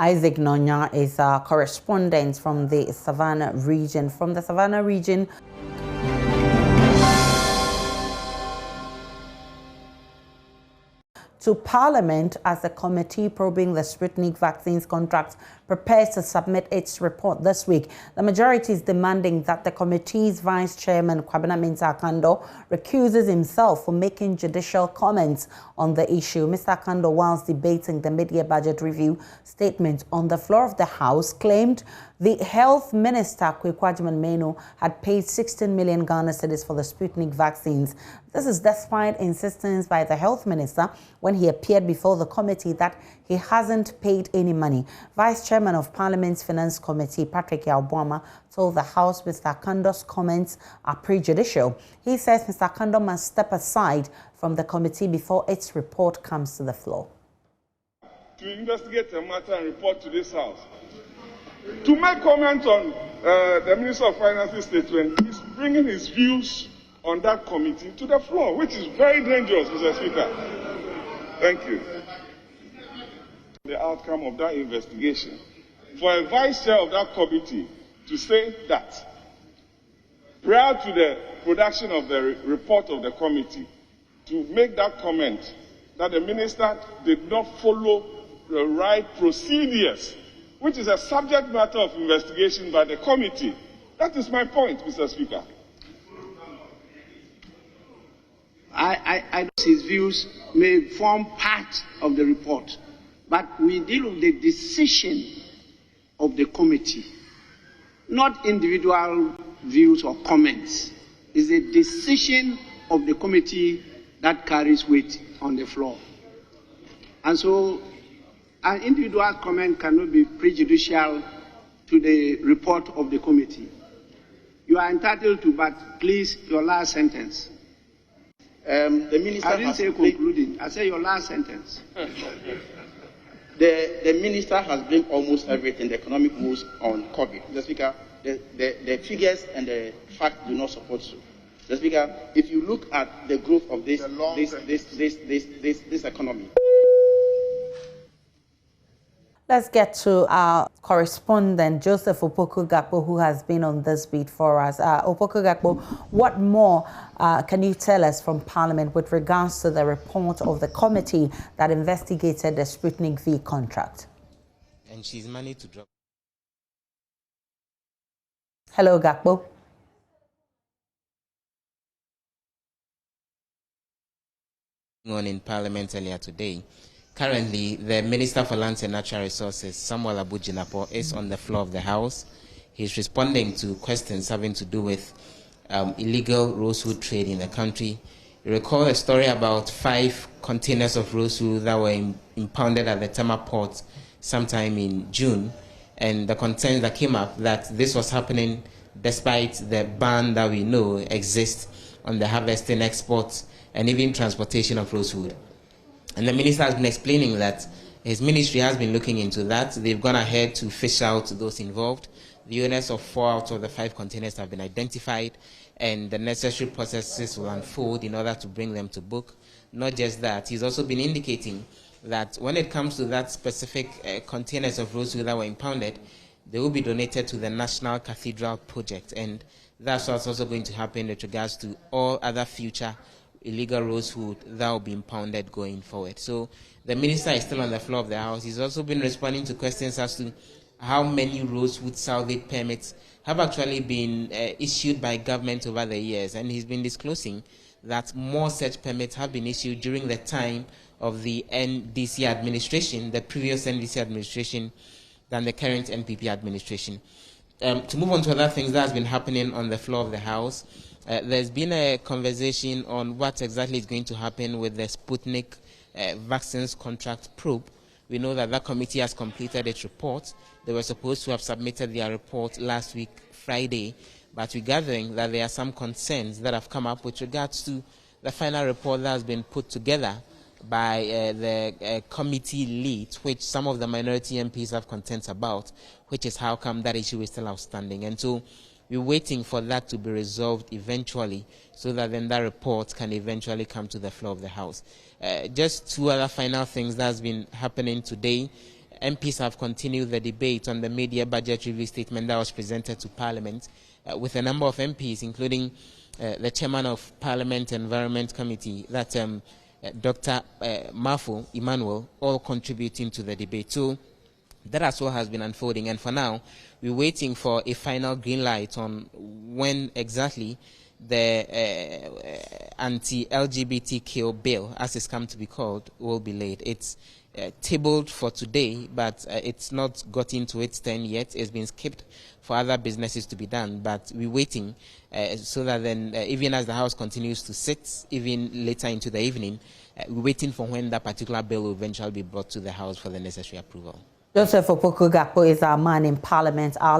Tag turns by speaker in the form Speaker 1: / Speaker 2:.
Speaker 1: Isaac Nonya is our correspondent from the Savannah region. From the Savannah region, to Parliament as the committee probing the Sputnik vaccines contract prepares to submit its report this week. The majority is demanding that the committee's vice chairman, Mintah Akandoh, recuses himself for making judicial comments on the issue. Mr. Akandoh, whilst debating the mid-year budget review statement on the floor of the House, claimed the Health Minister, Menu, had paid 16 million Ghana cedis for the Sputnik vaccines. This is despite insistence by the Health Minister when he appeared before the committee that he hasn't paid any money. Vice Chairman of Parliament's Finance Committee, Patrick Yalbwama, told the House Mr. Akandoh's comments are prejudicial. He says Mr. Akandoh must step aside from the committee before its report comes to the floor.
Speaker 2: To investigate the matter and report to this House. To make comment on the Minister of Finance's statement, he's bringing his views on that committee to the floor, which is very dangerous, Mr. Speaker. Thank you. The outcome of that investigation. For a vice chair of that committee to say that prior to the production of the report of the committee, to make that comment that the minister did not follow the right procedures, which is a subject matter of investigation by the committee. That is my point, Mr. Speaker.
Speaker 3: I his views may form part of the report, but we deal with the decision of the committee, not individual views or comments. It's a decision of the committee that carries weight on the floor. And so an individual comment cannot be prejudicial to the report of the committee. You are entitled to, but please, your last sentence.
Speaker 4: The minister
Speaker 3: I didn't say concluding. I say your last sentence.
Speaker 4: The minister has blamed almost everything, the economic woes, on COVID. Mr. Speaker, the figures and the facts do not support so. Mr. Speaker, if you look at the growth of this economy.
Speaker 1: Let's get to our correspondent, Joseph Opoku-Gakpo, who has been on this beat for us. Opoku-Gakpo, what more can you tell us from Parliament with regards to the report of the committee that investigated the Sputnik V contract?
Speaker 5: And she's managed to drop.
Speaker 1: Hello, Gakpo.
Speaker 5: On in Parliament earlier today. Currently, the Minister for Lands and Natural Resources, Samuel Abu-Jinapor, is on the floor of the House. He's responding to questions having to do with illegal rosewood trade in the country. You recall a story about 5 containers of rosewood that were impounded at the Tema port sometime in June, and the concerns that came up that this was happening despite the ban that we know exists on the harvesting, export, and even transportation of rosewood. And the minister has been explaining that his ministry has been looking into that. They've gone ahead to fish out those involved. The owners of 4 out of the 5 containers have been identified, and the necessary processes will unfold in order to bring them to book. Not just that, he's also been indicating that when it comes to that specific containers of rosewood that were impounded, they will be donated to the National Cathedral Project, and that's what's also going to happen with regards to all other future illegal rosewood that will be impounded going forward. So the minister is still on the floor of the House. He's also been responding to questions as to how many rosewood salvage permits have actually been issued by government over the years, and he's been disclosing that more such permits have been issued during the time of the NDC administration, the previous NDC administration, than the current NPP administration. To move on to other things that has been happening on the floor of the House, there's been a conversation on what exactly is going to happen with the Sputnik vaccines contract probe. We know that that committee has completed its report. They were supposed to have submitted their report last week, Friday, but we're gathering that there are some concerns that have come up with regards to the final report that has been put together by the committee lead, which some of the minority MPs have concerns about, which is how come that issue is still outstanding. And so we're waiting for that to be resolved eventually, so that then that report can eventually come to the floor of the House. Just 2 other final things that has been happening today. MPs have continued the debate on the mid-year budget review statement that was presented to Parliament, with a number of MPs, including the chairman of Parliament Environment Committee, that Dr. Mafo Emmanuel, all contributing to the debate. So that as well has been unfolding, and for now, we're waiting for a final green light on when exactly the anti-LGBTQ bill, as it's come to be called, will be laid. It's tabled for today, but it's not got into its turn yet. It's been skipped for other businesses to be done, but we're waiting so that then, even as the House continues to sit, even later into the evening, we're waiting for when that particular bill will eventually be brought to the House for the necessary approval.
Speaker 1: Joseph Opoku Gakpo is our man in Parliament. Our